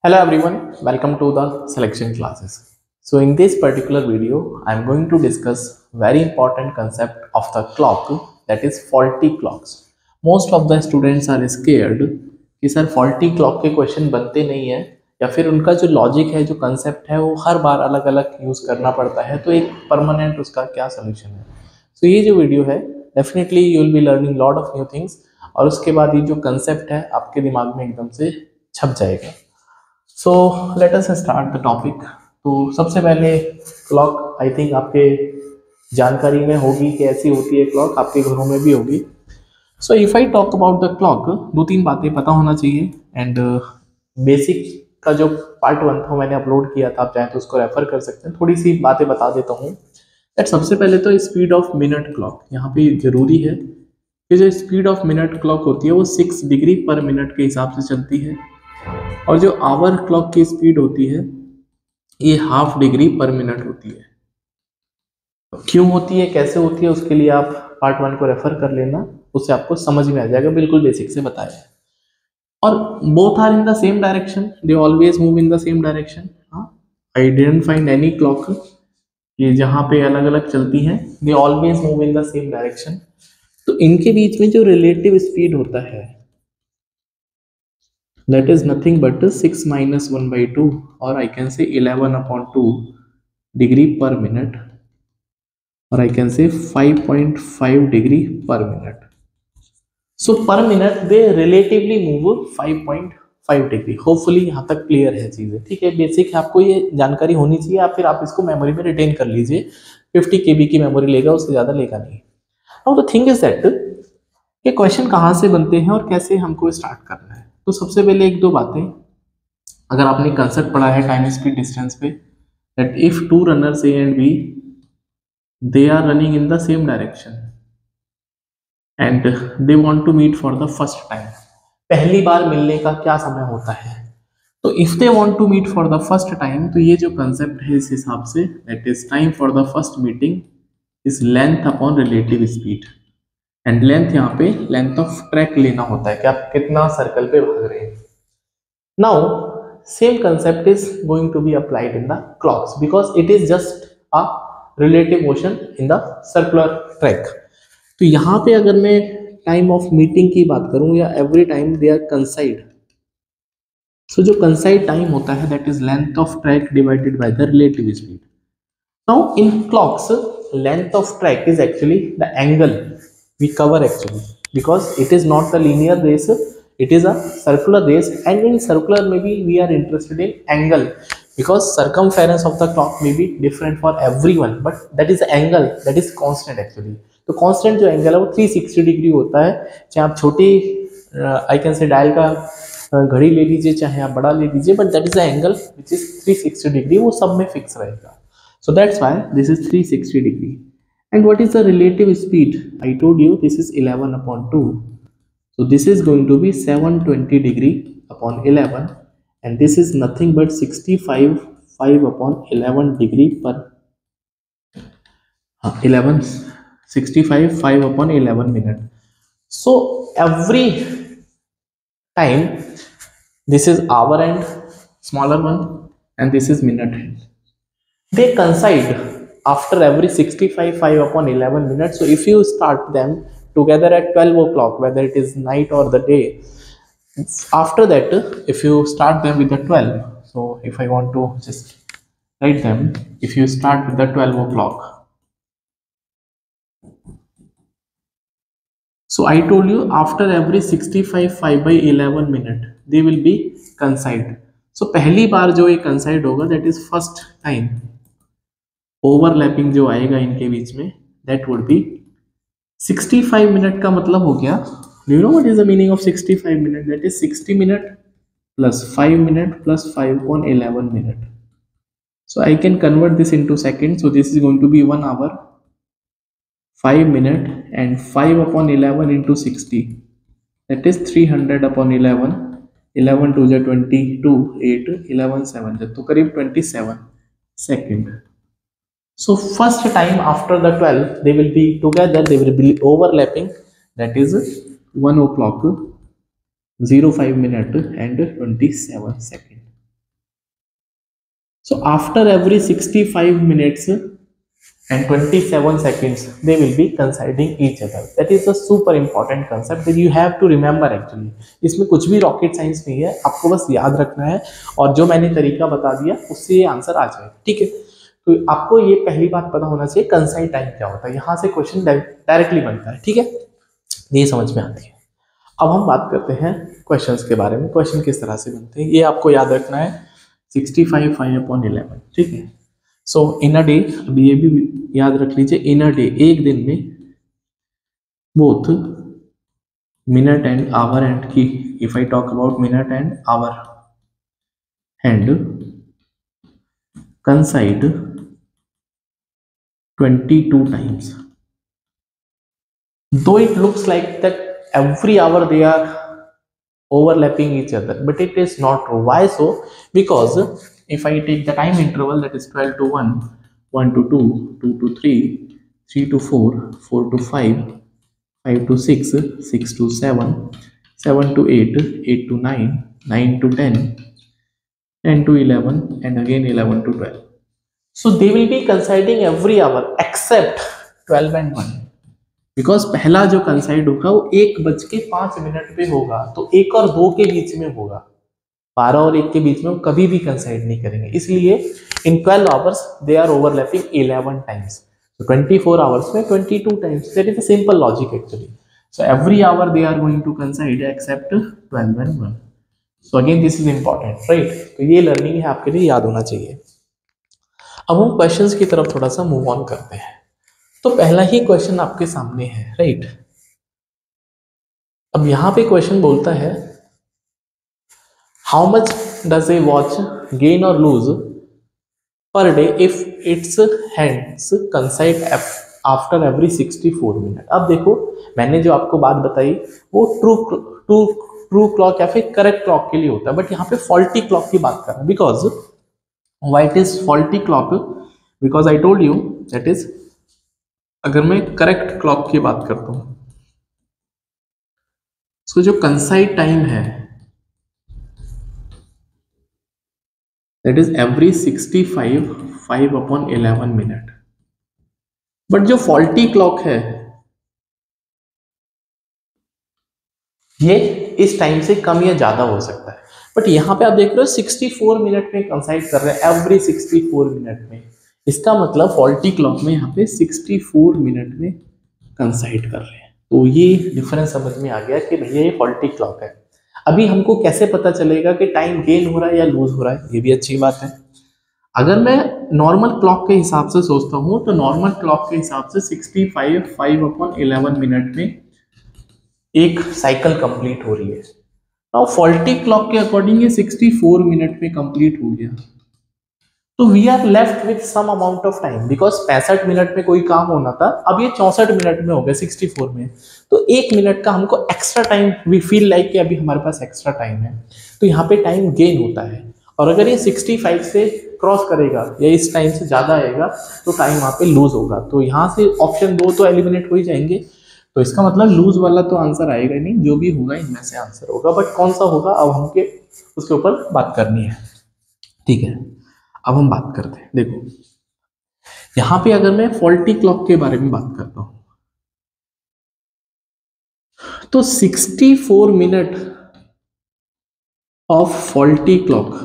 Hello everyone, welcome to the selection classes. So in this particular video, I am going to discuss very important concept of the clock, that is faulty clocks. Most of the students are scared कि sir faulty clock के question बनते नहीं है या फिर उनका जो logic है, जो कंसेप्ट है, वो हर बार अलग अलग यूज करना पड़ता है, तो एक परमानेंट उसका क्या सोल्यूशन है। तो ये जो वीडियो है definitely you will be learning lot of new things और उसके बाद ये जो कंसेप्ट है आपके दिमाग में एकदम से छप जाएगा। So let us start the topic. तो सबसे पहले क्लॉक आई थिंक आपके जानकारी में होगी कि ऐसी होती है क्लॉक, आपके घरों में भी होगी। So if I talk about the clock, दो तीन बातें पता होना चाहिए एंड बेसिक का जो पार्ट 1 था मैंने अपलोड किया था, आप चाहें तो उसको रेफर कर सकते हैं। थोड़ी सी बातें बता देता हूँ। दैट सबसे पहले तो स्पीड ऑफ मिनट क्लॉक यहाँ पे जरूरी है कि जो स्पीड ऑफ मिनट क्लॉक होती है वो 6 डिग्री पर मिनट के हिसाब से चलती है और जो आवर क्लॉक की स्पीड होती है ये हाफ डिग्री पर मिनट होती है। क्यों होती है, कैसे होती है, उसके लिए आप पार्ट 1 को रेफर कर लेना, उससे आपको समझ में आ जाएगा, बिल्कुल बेसिक से बताया। और both are in the same direction, they always move in the same direction. I didn't find any clock ये जहाँ पे अलग अलग चलती हैं, they always move in the same direction. तो इनके बीच में जो रिलेटिव स्पीड होता है that is nothing but 6 minus 1 by 2 or I can say 11 upon 2 degree per minute or I can say 5.5 degree per minute. So per minute they relatively move 5.5 degree. Hopefully यहाँ तक clear है चीज़ें, ठीक है, basic है, आपको ये जानकारी होनी चाहिए, या फिर आप इसको मेमोरी में रिटेन कर लीजिए। 50 KB की मेमोरी लेगा, उससे ज़्यादा लेगा नहीं। Now the thing is that ये क्वेश्चन कहाँ से बनते हैं और कैसे हमको स्टार्ट करना है। तो सबसे पहले एक दो बातें, अगर आपने कंसेप्ट पढ़ा है टाइम स्पीड डिस्टेंस पे, that if two runners A and B they are running in the same direction and they want to meet for the first time, पहली बार मिलने का क्या समय होता है। तो if they want to meet for the first time, तो ये जो कंसेप्ट है इस हिसाब से that is time for the first meeting is length upon relative speed. And length यहाँ पे लेंथ ऑफ ट्रैक लेना होता है कि आप कितना सर्कल पे भाग रहे हैं। Now same concept is going to be applied in the clocks because it is just a relative motion in the circular track. तो यहाँ पे अगर मैं टाइम ऑफ मीटिंग की बात करूं या every time they are coincide, so जो कंसाइड टाइम होता है that is length of track divided by the relative speed. Now in clocks length of track is actually the angle we cover actually because it is not the linear race, it is a circular race, and in circular maybe we are interested in angle because circumference of the clock may be different for everyone, but that is the angle that is constant actually। तो constant जो angle है वो 360 degree होता है, चाहे आप छोटी आई can से डायल का घड़ी ले लीजिए, चाहे आप बड़ा ले लीजिए, but that is the angle which is 360 degree, वो सब में फिक्स रहेगा। So that's why this is 360 degree. And what is the relative speed? I told you this is 11 upon 2. So this is going to be 720 degree upon 11 and this is nothing but 65 5 upon 11 degree per 11 65 5 upon 11 minute. So every time this is hour end, smaller one, and this is minute hand. They coincide after every 65 5 upon 11 minutes. So if you start them together at 12 o'clock, whether it is night or the day, after that if you start them with the 12, so if I want to just write them, if you start with the 12 o'clock, so I told you after every 65 5 by 11 minute they will be coincide. So पहली बार जो ये coincide होगा that is first time, overlapping जो आएगा इनके बीच में that would B 65 minute का मतलब हो गया, do you know what is the meaning of 65 minute? That is 60 minute plus 5 minute plus 5 on 11 minute. So I can convert this into second, so this is going to be 1 hour 5 minute and 5 upon 11 into 60 that is 300 upon 11, 11 2 जा 22, 8 11 7 जा, तो करीब 27 second. So first time after the 12 they will be together, they will be overlapping, that is 1 o'clock 05 minute and 27 second। So after every 65 minutes and 27 seconds they will be coinciding each other. That is a super important concept that you have to remember actually. इसमें कुछ भी rocket science नहीं है, आपको बस याद रखना है और जो मैंने तरीका बता दिया उससे ये आंसर आ जाएगा, ठीक है। तो आपको ये पहली बात पता होना चाहिए कंसाइड टाइम क्या होता है, यहाँ से क्वेश्चन डायरेक्टली बनता है, ठीक है, ये समझ में आती है। अब हम बात करते हैं क्वेश्चंस के बारे में, क्वेश्चन किस तरह से बनते हैं ये आपको याद रखना है। 65 5/11, ठीक है। सो इन अ डे, अभी ये भी याद रख लीजिए, इन अ डे एक दिन में both minute and hour hand की, if I talk about minute and hour hand coincide 22 times. Though it looks like that every hour they are overlapping each other, but it is not true. Why so? Because if I take the time interval, that is 12 to 1, 1 to 2, 2 to 3, 3 to 4, 4 to 5, 5 to 6, 6 to 7, 7 to 8, 8 to 9, 9 to 10, 10 to 11, and again 11 to 12. So they will be coinciding every hour except 12 and 1. Because पहला जो कंसाइड होगा वो 1:05 पे होगा, तो 1 और 2 के बीच में होगा, 12 और 1 के बीच में वो कभी भी कंसाइड नहीं करेंगे, इसलिए in 12 hours they are overlapping 11 times, so 24 hours में 22 times, that is a simple logic actually. So every hour they are going to consider except 12 and 1. So again this is important, right. तो ये learning है, आपके लिए याद होना चाहिए। अब हम क्वेश्चंस की तरफ थोड़ा सा मूव ऑन करते हैं। तो पहला ही क्वेश्चन आपके सामने है, राइट। अब यहां पे क्वेश्चन बोलता है how much does a watch gain और lose per day if its hands coincide after every 64 minute. अब देखो मैंने जो आपको बात बताई वो ट्रू क्लॉक या फिर करेक्ट क्लॉक के लिए होता है, बट यहाँ पे फॉल्टी क्लॉक की बात कर रहा है। Because why it is faulty clock, because I told you that is, अगर मैं करेक्ट क्लॉक की बात करता हूं तो जो कंसाइड टाइम है that is every 65 5/11 minute, but जो फॉल्टी क्लॉक है ये इस टाइम से कम या ज्यादा हो सकता है। बट यहां पे आप देख रहे हो 64 मिनट में कंसाइड कर रहे हैं, एवरी 64 मिनट में, इसका मतलब फॉल्टी क्लॉक में यहाँ पे 64 मिनट में कंसाइड कर रहे हैं। तो ये डिफरेंस समझ में आ गया कि भैया ये फॉल्टी क्लॉक है। अभी हमको कैसे पता चलेगा कि टाइम गेन हो रहा है या लूज हो रहा है, ये भी अच्छी बात है। अगर मैं नॉर्मल क्लॉक के हिसाब से सोचता हूँ तो नॉर्मल क्लॉक के हिसाब से 65 5/11 मिनट में एक साइकिल कंप्लीट हो रही है। नाउ फॉल्टी क्लॉक के अकॉर्डिंग ये 64 मिनट में कंप्लीट हो गया, तो we are left with some amount of time, because 65 minute में कोई काम होना था, अब ये 64 मिनट में हो गया 64 में, तो 1 मिनट का हमको extra time, we feel like कि अभी हमारे पास एक्स्ट्रा टाइम है, तो यहाँ पे टाइम गेन होता है। और अगर ये 65 से क्रॉस करेगा या इस टाइम से ज्यादा आएगा तो टाइम वहाँ पे लूज होगा। तो यहाँ से ऑप्शन 2 तो एलिमिनेट हो ही जाएंगे, तो इसका मतलब लूज वाला तो आंसर आएगा नहीं, जो भी होगा इनमें से आंसर होगा। बट कौन सा होगा अब हमके उसके ऊपर बात करनी है, ठीक है। अब हम बात करते हैं, देखो यहां पे अगर मैं फॉल्टी क्लॉक के बारे में बात करता हूं तो 64 minute of faulty clock,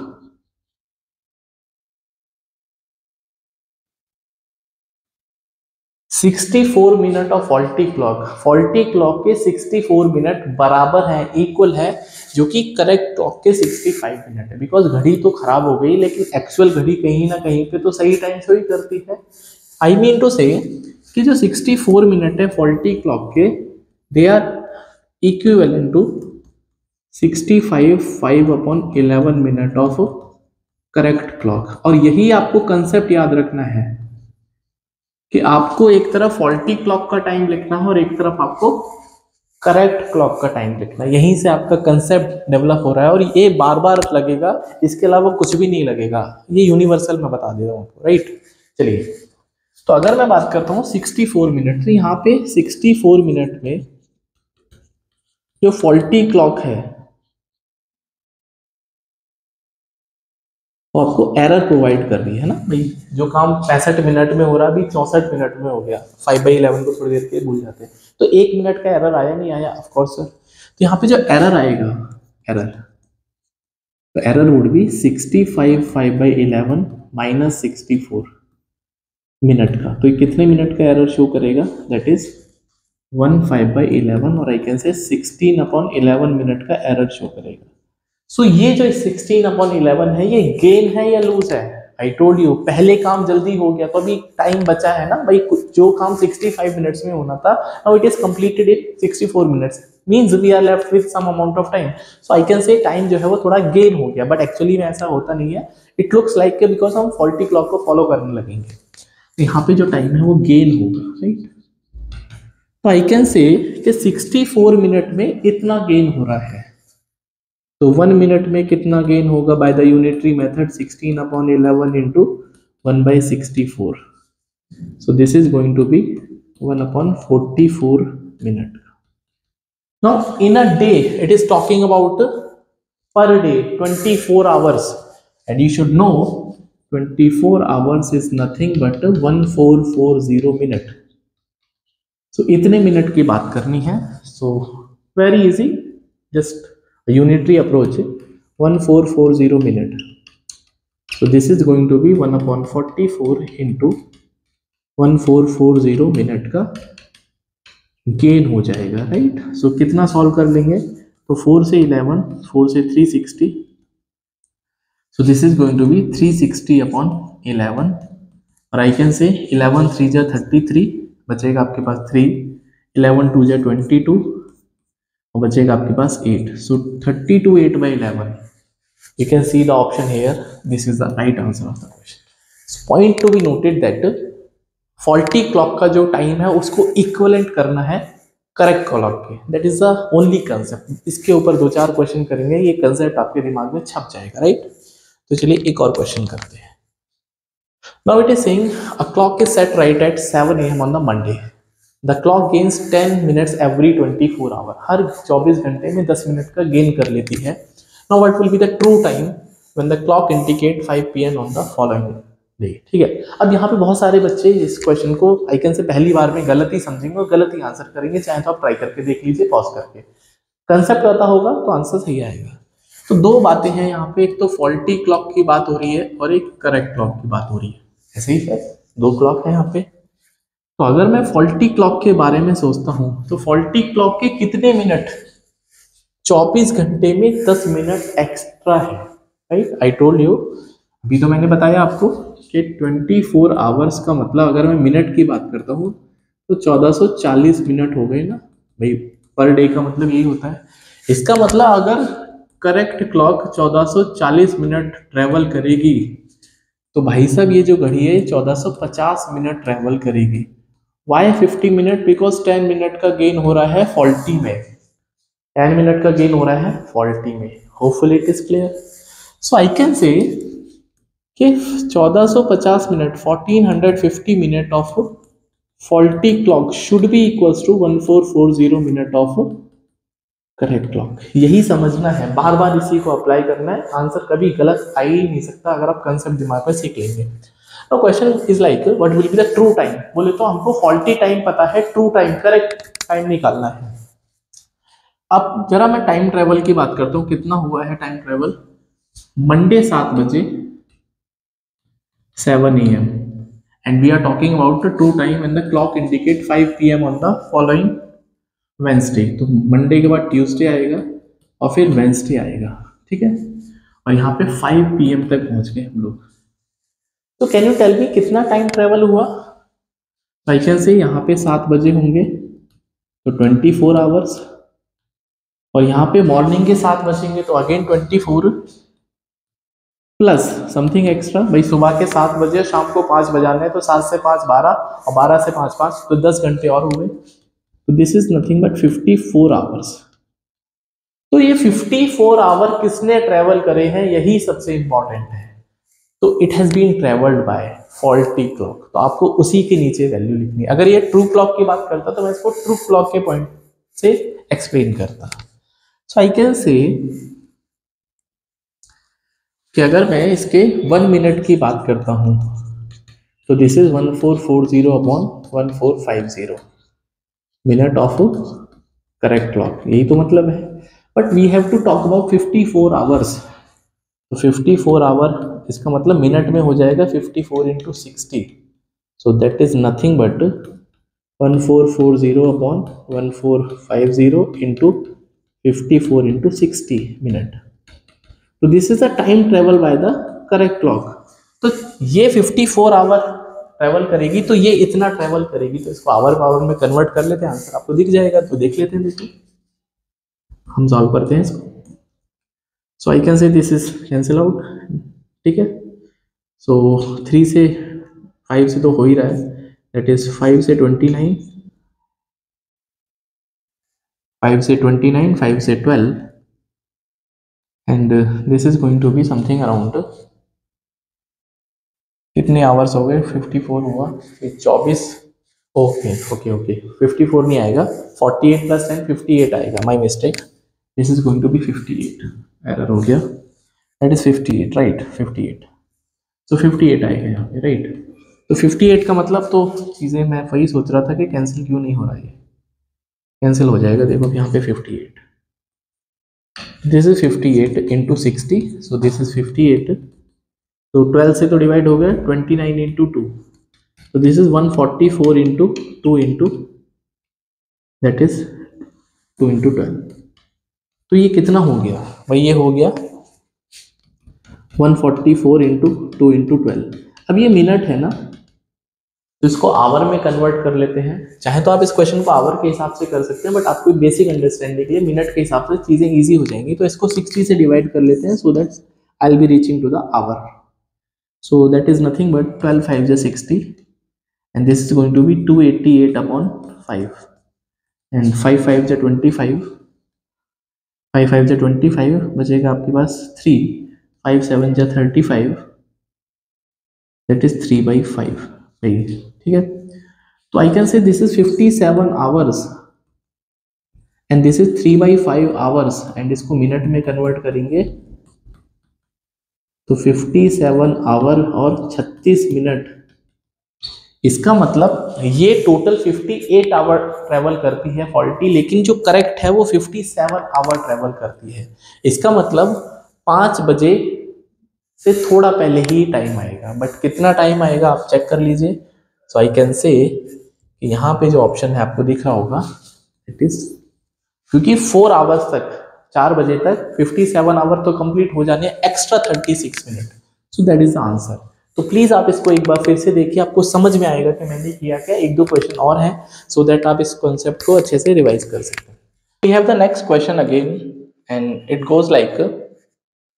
64 minute of faulty clock के 64 मिनट बराबर है, इक्वल है, जो कि करेक्ट क्लॉक के 65 मिनट है। बिकॉज घड़ी तो खराब हो गई लेकिन एक्चुअल घड़ी कहीं ना कहीं पे तो सही टाइम से ही करती है। आई मीन टू से कि जो 64 मिनट है फॉल्टी क्लॉक के, they are equivalent to 65 5/11 minute of correct clock. और यही आपको कंसेप्ट याद रखना है कि आपको एक तरफ फॉल्टी क्लॉक का टाइम लिखना है और एक तरफ आपको करेक्ट क्लॉक का टाइम लिखना है। यहीं से आपका कंसेप्ट डेवलप हो रहा है और ये बार बार लगेगा, इसके अलावा कुछ भी नहीं लगेगा, ये यूनिवर्सल मैं बता दे रहा हूँ आपको, राइट। चलिए, तो अगर मैं बात करता हूँ 64 मिनट, तो यहाँ पे 64 मिनट में जो फॉल्टी क्लॉक है वो आपको एरर प्रोवाइड कर रही है ना भाई, जो काम 65 मिनट में हो रहा अभी 64 मिनट में हो गया। 5/11 को थोड़ी देर के लिए भूल जाते हैं, तो 1 मिनट का एरर आया नहीं आया, ऑफ कोर्स सर। तो यहाँ पे जो एरर आएगा, एरर, तो error would be 65 5/11 minus 64 minute का। तो ये कितने मिनट का एरर शो करेगा, दैट इज 1/5/11, और आई कैन से 16/11 मिनट का एरर शो करेगा। सो ये जो 16/11 है, ये गेन है या लूज है? आई टोल्ड यू पहले काम जल्दी हो गया, तो अभी टाइम बचा है ना भाई, जो काम 65 मिनट्स में होना था, now it is completed in 64 minutes, means we are left with some amount of time. So I can say time जो है वो थोड़ा गेन हो गया, बट एक्चुअली में ऐसा होता नहीं है। इट लुक्स लाइक के बिकॉज हम फॉल्टी क्लॉक को फॉलो करने लगेंगे, तो यहाँ पे जो टाइम है वो गेन होगा, राइट। तो आई कैन से 64 मिनट में इतना गेन हो रहा है, तो 1 मिनट में कितना गेन होगा by the unitary method, 16/11 into 1/64। So this is going to be 1/44 minute. Now in a day it is talking about per day 24 hours, and you should know 24 hours is nothing but 1440 minute. So इतने minute की बात करनी है, so very easy, just unitary approach, 1440 minute. So this is going to be 1/44 into 1440 minute का gain हो जाएगा, right. सो कितना solve कर लेंगे, तो 4 से 11, 4 से 360, so this is going to be 360/11, और आई कैन से 11 3 जा 33, बचेगा आपके पास 3, 11 2 जा 22, और बचेगा आपके पास 8। सो 32 8/11, you can see the option here, this is the right answer of the question. Point to be noted that faulty clock का जो टाइम है उसको इक्वलेंट करना है करेक्ट क्लॉक के, that is the only concept. इसके ऊपर 2-4 क्वेश्चन करेंगे, ये कंसेप्ट आपके दिमाग में छप जाएगा, राइट। तो चलिए एक और क्वेश्चन करते हैं। Now it is saying a clock is set right at 7 AM on the Monday. The clock gains 10 minutes every 24 hour. हर 24 घंटे में 10 मिनट का गेन कर लेती है। Now what will be the true time when the clock indicate 5 PM on the following day? ठीक है, अब यहाँ पे बहुत सारे बच्चे इस क्वेश्चन को आई कैन से पहली बार में गलत ही समझेंगे और गलत ही आंसर करेंगे, चाहे तो आप ट्राई करके देख लीजिए पॉज करके। कंसेप्ट पता होगा तो आंसर सही आएगा। तो दो बातें हैं यहाँ पे, एक तो फॉल्टी क्लॉक की बात हो रही है और एक करेक्ट क्लॉक की बात हो रही है, ऐसे ही है, दो क्लॉक है यहाँ पे। तो अगर मैं फॉल्टी क्लॉक के बारे में सोचता हूं, तो फॉल्टी क्लॉक के कितने मिनट, 24 घंटे में 10 मिनट एक्स्ट्रा है, राइट। आई टोल्ड यू, अभी तो मैंने बताया आपको कि 24 आवर्स का मतलब अगर मैं मिनट की बात करता हूं तो 1440 मिनट हो गए ना भाई, पर डे का मतलब यही होता है। इसका मतलब अगर करेक्ट क्लॉक 1440 मिनट ट्रेवल करेगी, तो भाई साहब ये जो घड़ी है 1450 मिनट ट्रेवल करेगी। वाई 50 मिनट, बिकॉज 10 मिनट का गेन हो रहा है फॉल्टी में, 10 मिनट का गेन हो रहा है फॉल्टी में। Hopefully it is clear. So I can say कि 1450 minute, 1450 minute of faulty clock should be equals to 1440 minute of correct clock. यही समझना है, बार बार इसी को अप्लाई करना है, आंसर कभी गलत आ ही नहीं सकता अगर आप कंसेप्ट दिमाग में सीख लेंगे। तो question is like what will be the true time, बोले तो हमको फॉल्टी टाइम पता है, ट्रू टाइम करेक्ट टाइम निकालना है। अब जरा मैं टाइम ट्रेवल की बात करता हूँ, कितना हुआ है टाइम ट्रेवल। मंडे 7 बजे 7 AM, and we are talking about the true time when the clock indicate 5 PM on the following Wednesday. तो मंडे के बाद ट्यूसडे आएगा और फिर वेंसडे आएगा, ठीक है। और यहाँ पे 5 PM तक पहुंच गए हम लोग। तो कैन यू टेल मी कितना टाइम ट्रेवल हुआ। क्वेश्चन से यहाँ पे 7 बजे होंगे तो 24 आवर्स, और यहाँ पे मॉर्निंग के 7 बजेंगे तो अगेन 24 प्लस समथिंग एक्स्ट्रा, भाई सुबह के 7 बजे शाम को 5 बजाने, तो 7 से 5 12 और 12 से 5 5, तो 10 घंटे और हुए। तो this is nothing but 54 hours. तो ये 54 आवर किसने ट्रेवल करे हैं, यही सबसे इंपॉर्टेंट है। तो it has been travelled by faulty clock, तो आपको उसी के नीचे वैल्यू लिखनी है। अगर ये ट्रू क्लॉक की बात करता तो मैं इसको ट्रू क्लॉक के पॉइंट से एक्सप्लेन करता। सो आई कैन से कि अगर मैं इसके 1 मिनट की बात करता हूं तो this is 1440 upon 1450 minute of correct clock, यही तो मतलब है। But we have to talk about 54 hours. तो 54 आवर इसका मतलब मिनट में हो जाएगा 54 into 60, so that is nothing but 1440 upon 1450 into 54 into 60 minute. तो this is the time travel by the correct clock. तो ये 54 आवर ट्रेवल करेगी, तो ये इतना ट्रेवल करेगी, तो इसको आवर पावर में कन्वर्ट कर लेते हैं, आंसर आपको दिख जाएगा। तो देख लेते हैं, देखिए हम सॉल्व करते हैं इसको। So I can say this is cancel out, ठीक है। सो 3 से 5 से तो हो ही रहा है, दैट इज 5 से 29, 5 से 29, 5 से 12 and this is going to be something around, कितने आवर्स हो गए, 54 हुआ, ये 24, ओके ओके ओके 54 नहीं आएगा, 48 प्लस 10 58 आएगा, my mistake, this is going to be 58, error हो गया, दैट इज 58 राइट, 58, तो 58 आएगा यहाँ पे राइट। तो 58 का मतलब, तो चीज़ें मैं वही सोच रहा था कि कैंसिल क्यों नहीं हो रहा है, कैंसिल हो जाएगा, देखो यहाँ पे 58, this is 58 into 60, so this is 58, तो 12 से तो डिवाइड हो गया, 29 इंटू 2, तो this is 144 into 2 into that is 2 into 12, तो ये कितना हो गया भाई, ये हो गया 144 इंटू 2 इंटू 12। अब ये मिनट है ना, तो इसको आवर में कन्वर्ट कर लेते हैं। चाहे तो आप इस क्वेश्चन को आवर के हिसाब से कर सकते हैं, बट आपको बेसिक अंडरस्टैंडिंग के लिए मिनट के हिसाब से चीजें इजी हो जाएंगी। तो इसको 60 से डिवाइड कर लेते हैं, so that I will be reaching to the hour. So that is nothing but 12 5 जा 60 and this is going to be 288 upon 5 and 5 5 जा 25, 5 5 जा 25, बचेगा आपके पास 3, 5 7 जा 35, दैट इज 3/5, ठीक है। तो आई can say this is 57 hours and this is 3/5 hours, and इसको मिनट में कन्वर्ट करेंगे तो 57 आवर और 36 मिनट, इसका मतलब ये टोटल 58 आवर ट्रेवल करती है फॉल्टी, लेकिन जो करेक्ट है वो 57 आवर ट्रेवल करती है। इसका मतलब 5 बजे से थोड़ा पहले ही टाइम आएगा, बट कितना टाइम आएगा आप चेक कर लीजिए। सो आई कैन से कि यहाँ पे जो ऑप्शन है आपको दिख रहा होगा, इट इज, क्योंकि 4 आवर्स तक, 4 बजे तक 57 आवर तो कंप्लीट हो जाने, extra 36 minute, so that is the answer. तो प्लीज आप इसको एक बार फिर से देखिए, आपको समझ में आएगा कि मैंने किया क्या। एक दो क्वेश्चन और हैं, सो दैट आप इस कॉन्सेप्ट को अच्छे से रिवाइज कर सकते हैं। We have the next question again and it goes like,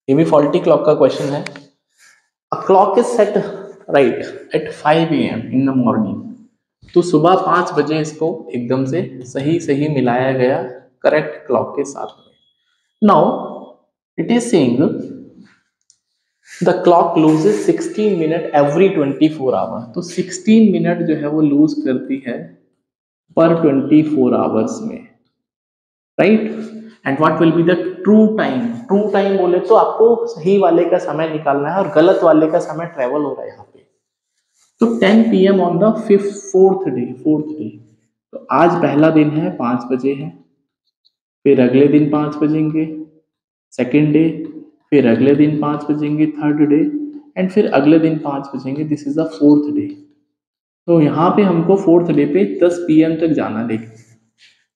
ये भी फॉल्टी क्लॉक का क्वेश्चन है। A clock is set right at 5 AM in the morning, तो सुबह 5 बजे इसको एकदम से सही सही मिलाया गया करेक्ट क्लॉक के साथ में। Now it is saying the clock loses 16 minute every 24 hour, तो 16 मिनट जो है वो लूज करती है पर 24 आवर्स में, right. And what will be the true time, true time बोले तो आपको सही वाले का समय निकालना है और गलत वाले का समय ट्रेवल हो रहा है यहाँ पे। तो 10 PM on the fourth day, तो आज पहला दिन है, 5 बजे है, फिर अगले दिन 5 बजेंगे सेकेंड डे, फिर अगले दिन 5 बजेंगे थर्ड डे, एंड फिर अगले दिन 5 बजेंगे, this is the fourth day. तो यहाँ पे हमको फोर्थ डे पे 10 PM तक जाना, देखिए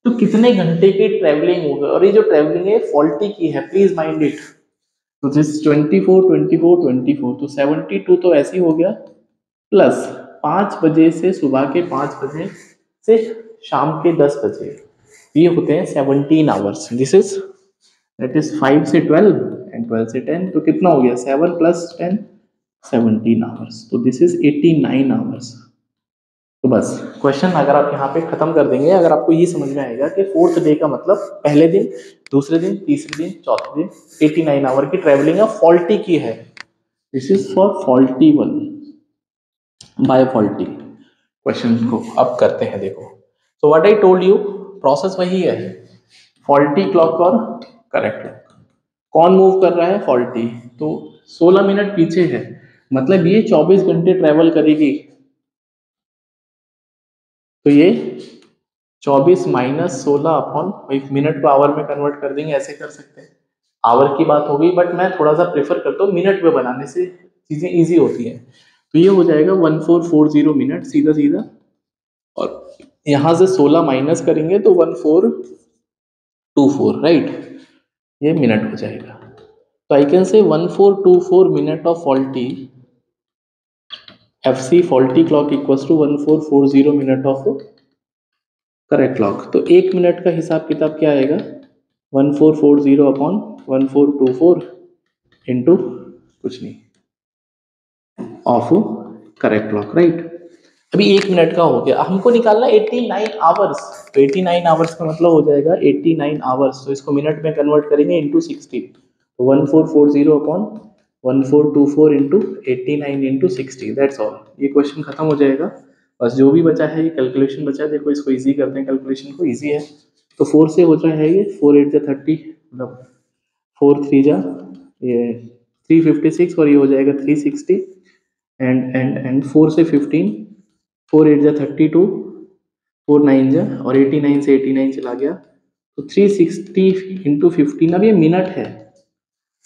तो कितने घंटे की ट्रेवलिंग होगा, और ये जो ट्रेवलिंग है फॉल्टी की है, प्लीज माइंड इट। तो दिस 24 24 24, तो 72 तो ऐसे ही हो गया, प्लस 5 बजे से सुबह के 5 बजे से शाम के 10 बजे, ये होते हैं 17 hours. This is that is 5 से 12 एंड 12 से 10, तो कितना हो गया 7 प्लस 10 17 आवर्स, तो दिस इज 89 आवर्स। तो बस क्वेश्चन अगर आप यहाँ पे खत्म कर देंगे, अगर आपको ये समझ में आएगा कि फोर्थ डे का मतलब पहले दिन, दूसरे दिन, तीसरे दिन, चौथे दिन 89 आवर की ट्रेवलिंग है, फॉल्टी की है। This is for faulty one by faulty. Question को अब करते हैं, देखो। So what I told you, process वही है, फॉल्टी क्लॉक और करेक्ट क्लॉक। कौन मूव कर रहा है, फॉल्टी, तो 16 मिनट पीछे है, मतलब ये 24 घंटे ट्रेवल करेगी। तो ये 24 माइनस 16 अपॉन, एक मिनट को आवर में कन्वर्ट कर देंगे, ऐसे कर सकते हैं। आवर की बात हो गई, बट मैं थोड़ा सा प्रेफर करता हूँ मिनट में बनाने से चीजें इजी होती हैं। तो ये हो जाएगा 1440 मिनट सीधा सीधा, और यहां से 16 माइनस करेंगे तो 1424, राइट, ये मिनट हो जाएगा। तो आई can say 1424 minute of faulty, FC faulty clock equals to 1440 minute of correct clock. तो एक मिनट का हिसाब किताब क्या आएगा, 1440 अपॉन 1424 इंटू कुछ नहीं ऑफ करेक्ट क्लॉक, राइट। अभी एक मिनट का हो गया, हमको निकालना 89 आवर्स। तो 89 आवर्स का मतलब हो जाएगा 89 आवर्स, तो इसको मिनट में कन्वर्ट करेंगे इंटू 60। तो 1440 upon 1424 into 89 into 60, that's all. ये क्वेश्चन खत्म हो जाएगा। बस जो भी बचा है ये कैलकुलेशन बचा है, देखो इसको इजी करते हैं, कैलकुलेशन को इजी है। तो 4 से हो रहा है ये 4 8 जा 30, मतलब 4 3 जा ये 356, और ये हो जाएगा 360, एंड 4 से 15, 4 8 जा 32, 4 9 जा, और 89 से 89 चला गया, तो 360 इंटू 15। अब ये मिनट है।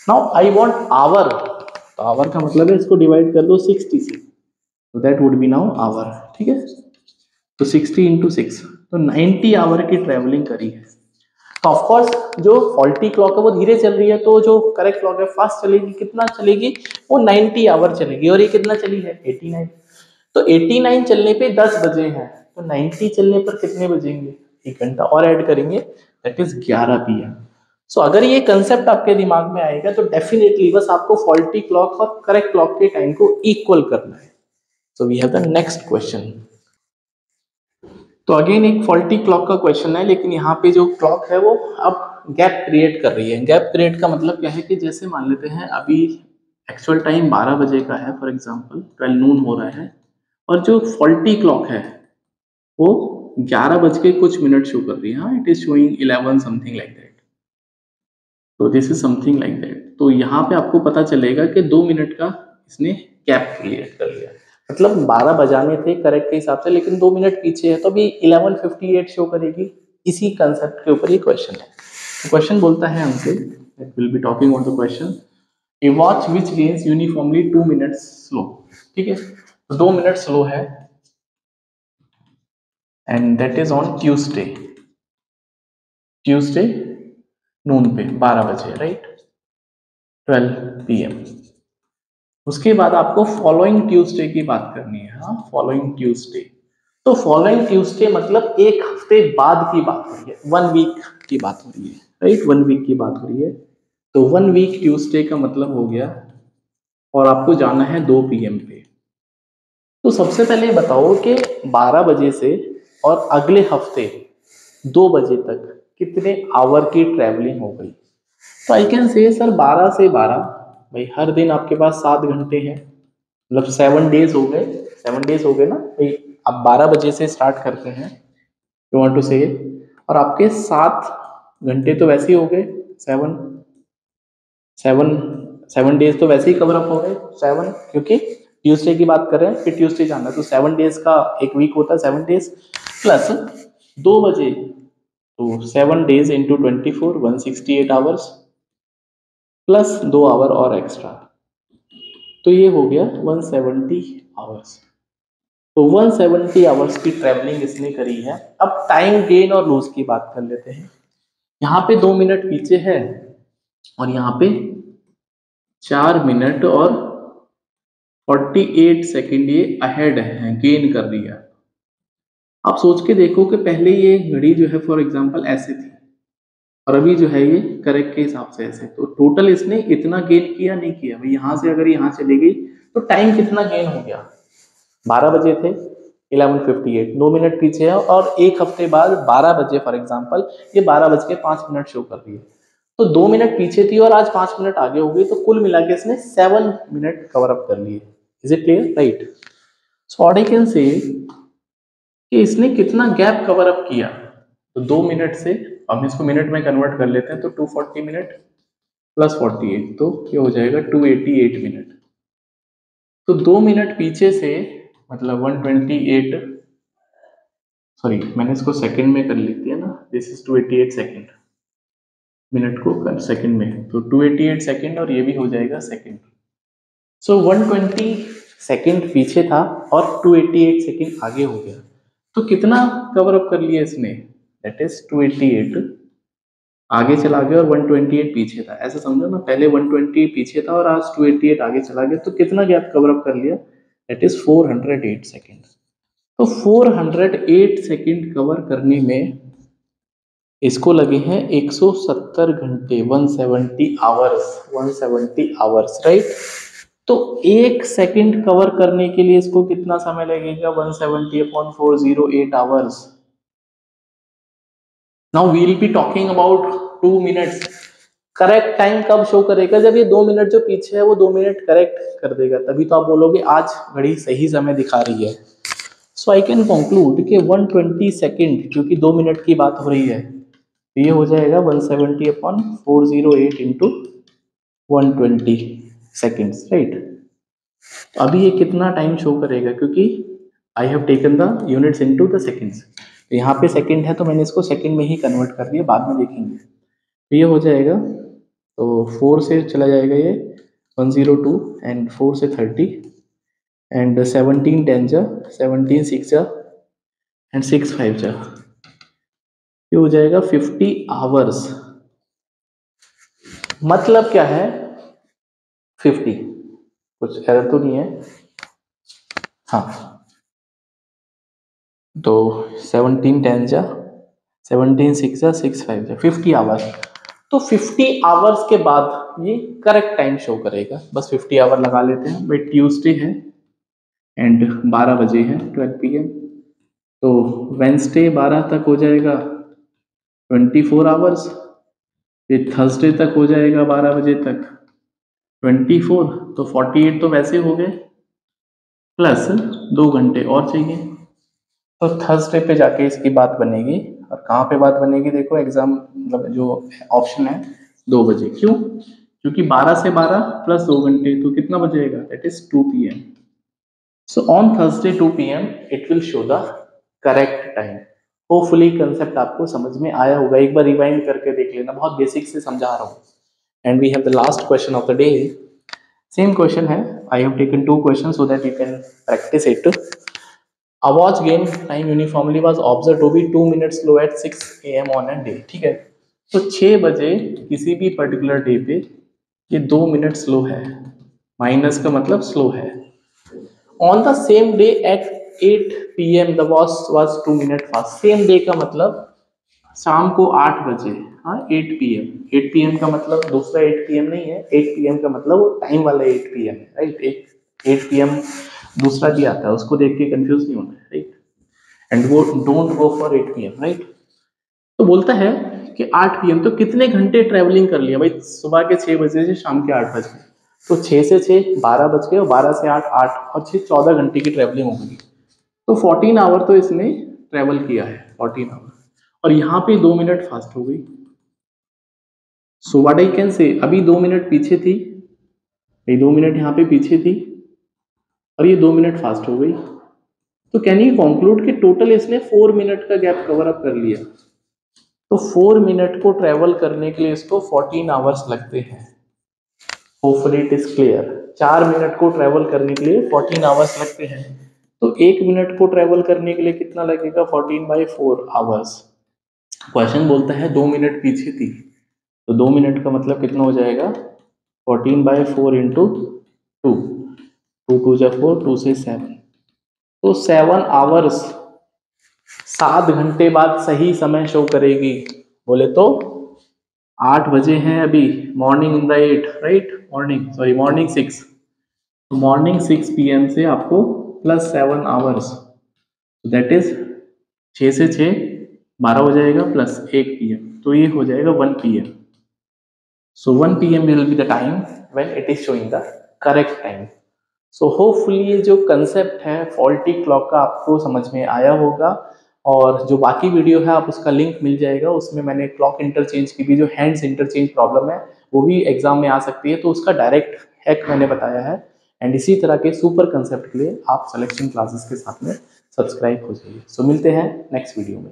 नाउ आई वांट आवर, तो आवर का मतलब है इसको डिवाइड कर दो 60 से, तो that would be now hour, ठीक है। तो 60 इंटू 6, तो 90 आवर की ट्रेवलिंग करी है। तो ऑफकोर्स जो फॉल्टी क्लॉक है वो धीरे चल रही है, तो जो करेक्ट क्लॉक है फास्ट चलेगी। कितना चलेगी, वो 90 आवर चलेगी, और ये कितना चली है 89। तो 89 चलने पे 10 बजे हैं, तो 90 चलने पर कितने बजेंगे, 1 घंटा और ऐड करेंगे, दैट इज 11 PM। सो अगर ये कंसेप्ट आपके दिमाग में आएगा तो डेफिनेटली बस आपको फॉल्टी क्लॉक और करेक्ट क्लॉक के टाइम को इक्वल करना है। So we have the next question. तो अगेन एक फॉल्टी क्लॉक का क्वेश्चन है, लेकिन यहाँ पे जो क्लॉक है वो अब गैप क्रिएट कर रही है। गैप क्रिएट का मतलब क्या है कि जैसे मान लेते हैं अभी एक्चुअल टाइम 12 बजे का है, फॉर एग्जांपल 12 नून हो रहा है, और जो फॉल्टी क्लॉक है वो 11 बज के कुछ मिनट शो कर रही है। हाँ, it is showing 11 something like that. तो this is something like that. तो यहाँ पे आपको पता चलेगा कि 2 मिनट का इसने गैप क्रिएट कर लिया, मतलब 12 बजाने थे करेक्ट के हिसाब से, लेकिन 2 मिनट पीछे है, तो अभी 11:58 शो करेगी। इसी कंसेप्ट के ऊपर ये क्वेश्चन है। तो क्वेश्चन बोलता है हमसे, will be talking on the question, a watch which gains uniformly 2 minutes slow, ठीक है। तो 2 मिनट स्लो है, and that is on Tuesday noon पे 12 बजे, राइट, 12 PM। उसके बाद आपको फॉलोइंग ट्यूसडे की बात करनी है। हाँ, फॉलोइंग ट्यूसडे। तो फॉलोइंग ट्यूसडे मतलब एक हफ्ते बाद की बात हो रही है, 1 वीक की बात हो रही है, राइट, 1 वीक की बात हो रही है। तो 1 वीक ट्यूसडे का मतलब हो गया, और आपको जाना है 2 PM पे। तो सबसे पहले बताओ कि 12 बजे से और अगले हफ्ते 2 बजे तक कितने आवर की ट्रैवलिंग हो गई। तो आई कैन से सर 12 से 12, भाई हर दिन आपके पास 7 घंटे हैं, मतलब 7 डेज हो गए, 7 डेज हो गए ना भाई। अब 12 बजे से स्टार्ट करते हैं, यू वांट टू से, और आपके 7 घंटे तो वैसे ही हो गए, 7 7 7 डेज तो वैसे ही कवर अप हो गए, 7, क्योंकि ट्यूसडे की बात कर रहे हैं, फिर ट्यूसडे जाना है, तो 7 डेज का एक वीक होता है, 7 डेज प्लस 2 बजे, तो 7 days into 24, 168 hours plus 2 hour और एक्स्ट्रा, तो ये हो गया 170 आवर्स। तो 170 आवर्स की ट्रेवलिंग इसने करी है। अब टाइम गेन और लूज की बात कर लेते हैं। यहाँ पे 2 मिनट पीछे है, और यहाँ पे 4 मिनट और 48 सेकेंड ये अहेड है, गेन कर रही है। आप सोच के देखो कि पहले ये घड़ी जो है फॉर एग्जांपल ऐसे थी, और अभी जो है ये करेक्ट के हिसाब से ऐसे, तो टोटल इसने इतना गेन किया नहीं किया भाई। यहाँ से अगर यहाँ चली गई तो टाइम कितना गेन हो गया, 12 बजे थे 11:58, 2 मिनट पीछे है, और एक हफ्ते बाद 12 बजे फॉर एग्जांपल ये 12:05 शो कर रही है, तो 2 मिनट पीछे थी और आज 5 मिनट आगे हो गई, तो कुल मिला के इसने 7 मिनट कवर अप कर लिए। Is it clear, right. So what I can say कि इसने कितना गैप कवर अप किया, तो 2 मिनट से, हम इसको मिनट में कन्वर्ट कर लेते हैं, तो 240 मिनट प्लस 48, तो ये हो जाएगा 288 मिनट। तो 2 मिनट पीछे से मतलब 128, सॉरी मैंने इसको सेकंड में कर ली थी ना, दिस इज 288 सेकंड, मिनट को कर सेकंड में, तो 288 सेकंड और ये भी हो जाएगा सेकंड। सो 120 सेकंड पीछे था और 288 सेकंड आगे हो गया। तो कितना कवर अप कर लिया इसने, दैट इज 288 आगे चला गया और 128 पीछे था, ऐसा समझो ना, पहले 120 पीछे था और आज 288 आगे चला गया, तो कितना गैप कवर अप कर लिया, दैट इज 408 सेकंड। तो 408 सेकंड कवर करने में इसको लगे हैं 170 घंटे, 170 आवर्स, 170 आवर्स, राइट। तो एक सेकंड कवर करने के लिए इसको कितना समय लगेगा, 170/408 hours. Now we will be talking about 2 minutes. Correct time कब शो करेगा, जब ये 2 मिनट जो पीछे है वो 2 मिनट करेक्ट कर देगा, तभी तो आप बोलोगे आज घड़ी सही समय दिखा रही है। सो आई कैन कंक्लूड कि 120 सेकंड, क्योंकि 2 मिनट की बात हो रही है, तो ये हो जाएगा 170/408 इंटू 120 सेकेंड्स, राइट। अभी ये कितना टाइम शो करेगा, क्योंकि आई have taken the units into the seconds, तो यहाँ पे सेकंड है तो मैंने इसको सेकंड में ही कन्वर्ट कर दिया, बाद में देखेंगे। तो ये हो जाएगा, तो 4 से चला जाएगा ये 102 एंड 4 से 30 एंड 17 10 जा, 17 6 जा एंड 6 5 जा, ये हो जाएगा 50 आवर्स। मतलब क्या है 50, कुछ एरर तो नहीं है, हाँ। तो 17 10 जा, 17 6 जा, 6 5 जा, 50 आवर्स। तो 50 आवर्स के बाद ये करेक्ट टाइम शो करेगा, बस 50 आवर लगा लेते हैं। भाई ट्यूसडे है एंड 12 बजे है 12 PM, तो वेंसडे 12 तक हो जाएगा 24 आवर्स, फिर थर्सडे तक हो जाएगा 12 बजे तक 24, तो 48 तो वैसे हो गए, प्लस 2 घंटे और चाहिए, तो थर्सडे पे जाके इसकी बात बनेगी। और कहाँ पे बात बनेगी, देखो एग्जाम मतलब जो ऑप्शन है 2 बजे, क्यों, क्योंकि 12 से 12 प्लस 2 घंटे, तो कितना बजेगा, that is 2 PM। So on Thursday 2 PM it will show the correct time. Hopefully concept आपको समझ में आया होगा, एक बार रिवाइंड करके देख लेना, बहुत बेसिक से समझा रहा हूँ। And we have the last question of the day, same question है, I have taken 2 question so that you can practise it. A watch game time uniformly was observed to be 2 minutes slow at 6 AM on a day, ठीक है। तो 6 बजे किसी भी particular day पे ये 2 minute slow है, माइनस का मतलब स्लो है। On the same day at 8 PM the watch was 2 minute fast. Same day का मतलब शाम को 8 बजे, हाँ 8 PM, 8 PM का मतलब दूसरा 8 PM नहीं है, 8 PM का मतलब वो टाइम वाला 8 PM है, राइट। 8 PM दूसरा भी आता है, उसको देख के कंफ्यूज नहीं होना है, राइट। एंड वो don't go for 8 PM, right. तो बोलता है कि 8 PM, तो कितने घंटे ट्रेवलिंग कर लिया भाई, सुबह के 6 बजे से शाम के 8 बजे, तो 6 से 6 12 बज गए, और 12 से 8 8 और 6 14 घंटे की ट्रेवलिंग हो गई, तो 14 आवर तो इसने ट्रेवल किया है, 14 आवर, और यहाँ पे 2 मिनट फास्ट हो गई। सो व्हाट आई कैन से, अभी 2 मिनट पीछे थी, ये 2 मिनट यहाँ पे पीछे थी और ये 2 मिनट फास्ट हो गई, तो कैन यू कंक्लूड कि टोटल इसने 4 मिनट का गैप कवर अप कर लिया। तो 4 मिनट को ट्रेवल करने के लिए इसको 14 आवर्स लगते हैं। Hopefully it is clear. 4 minute को ट्रेवल करने के लिए 14 आवर्स लगते हैं, तो 1 मिनट को ट्रेवल करने के लिए कितना लगेगा, 14/4 आवर्स। क्वेश्चन बोलता है 2 मिनट पीछे थी, तो 2 मिनट का मतलब कितना हो जाएगा, 14/4 इंटू 2, 2 2 जा 4, 2 से 7, तो 7 आवर्स, 7 घंटे बाद सही समय शो करेगी। बोले तो 8 बजे हैं अभी, morning in the 8, right, morning 6, तो मॉर्निंग 6 PM से आपको प्लस 7 आवर्स, दैट इज 6 से 6 12 हो जाएगा, प्लस 1 PM, तो ये हो जाएगा 1 PM। So 1 PM will be the time when it is showing the correct time. So hopefully ये जो कंसेप्ट है फॉल्टी क्लॉक का आपको समझ में आया होगा, और जो बाकी वीडियो है आप उसका लिंक मिल जाएगा, उसमें मैंने क्लॉक इंटरचेंज की भी जो हैंड्स इंटरचेंज प्रॉब्लम है वो भी एग्जाम में आ सकती है, तो उसका डायरेक्ट हैक मैंने बताया है। एंड इसी तरह के सुपर कंसेप्ट के लिए आप सिलेक्शन क्लासेस के साथ में सब्सक्राइब हो जाइए। सो मिलते हैं नेक्स्ट वीडियो में।